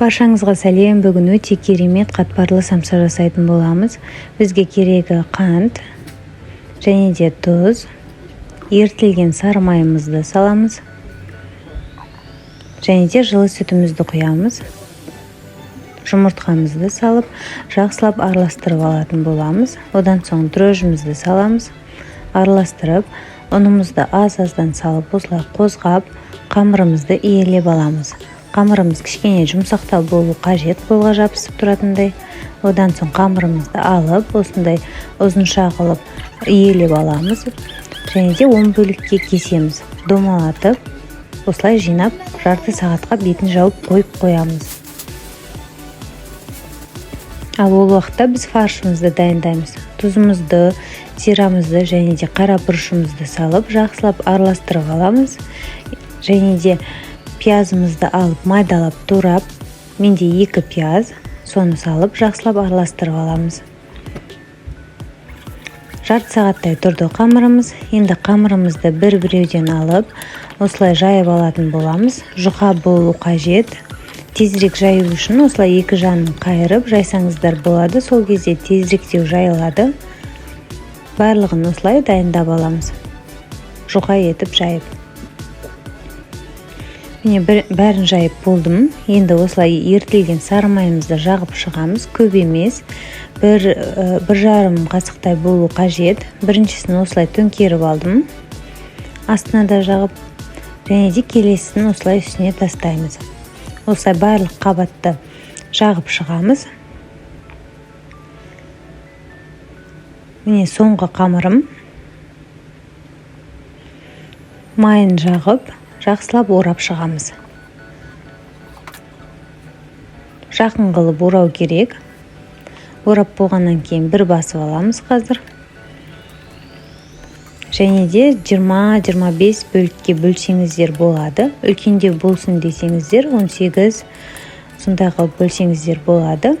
Баршаңызға сәлем. Бүгін өте керемет қатпарлы самса жасайтын боламыз. Бізге керегі қант және де тұз, ерітілген сары майымызды саламыз. Және де жылы сүтімізді құямыз. Жұмыртқамызды салып, жақсылап араластырып алатын боламыз. Одан соң дрожжімізді саламыз. Араластырып, ұнымызды аз-аздан салып, осылай қозғап, қамырымызды иелеп аламыз. Қамырымыз кішкене жұмсақтау болу қажет, қолға жабысып тұратындай. Одан соң қамырымызды алып, осындай ұзынша қылып иелеп аламыз. Және де 10 бөлікке кесеміз. Домалатып, осылай жинап, жарты сағатқа бетін жауып қойып қоямыз. Ал ол уақытта біз фаршымызды дайындаймыз. Тұзымызды, зирамызды және де қара бұрышымызды салып, жақсылап араластырып аламыз. Және де пиязымызды алып, майдалап, турап, менде 2 пияз, соны салып, жақсылап араластырып аламыз. Жарты сағаттай тұрды қамырымыз. Енді қамырымызды бір-біреуден алып, осылай жайып алатын боламыз. Жұқа болу қажет. Тезірек жаю үшін осылай екі жанын қайырып жайсаңыздар болады. Сол кезде тезіректеу жайылады. Барлығын осылай дайындап аламыз. Жұқа етіп жайып. Міне бәрін жайып болдым. Енді осылай ерітілген сары майымызды жағып шығамыз. Көп емес. бір жарым қасықтай болу қажет. Біріншісін осылай төңкеріп алдым. Астына да жағып, және де келесін осылай үстіне тастаймыз. Осылай барлық қабатты жағып шығамыз. Міне соңғы қамырым. Майын жағып, жақсылап орап шығамыз. Жақын қылып орау керек. Орап болғаннан кейін бір басып аламыз қазір. Және де 20-25 бөлікке бөлсеңіздер болады. Үлкенде болсын десеңіздер 18 сондай қылып бөлсеңіздер болады.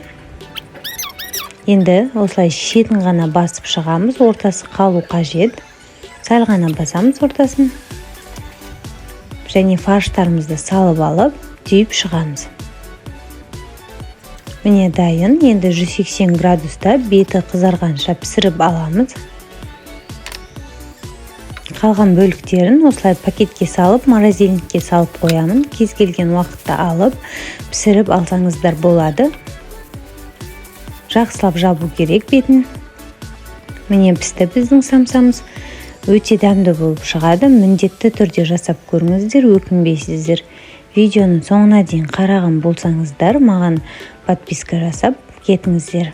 Енді осылай шетін ғана басып шығамыз. Ортасы қалу қажет. Сәл ғана басамыз ортасын. Және фарштарымызды салып алып, түйіп шығамыз. Міне дайын. Енді 180 градуста беті қызарғанша пісіріп аламыз. Қалған бөліктерін осылай пакетке салып, морозильникке салып қоямын. Кез келген уақытта алып, пісіріп алсаңыздар болады. Жақсылап жабу керек бетін. Міне пісті біздің самсамыз. Өте дәмді болып шығады. Міндетті түрде жасап көріңіздер, өкінбейсіздер. Видеоның соңына дейін қараған болсаңыздар, маған подписка жасап кетіңіздер.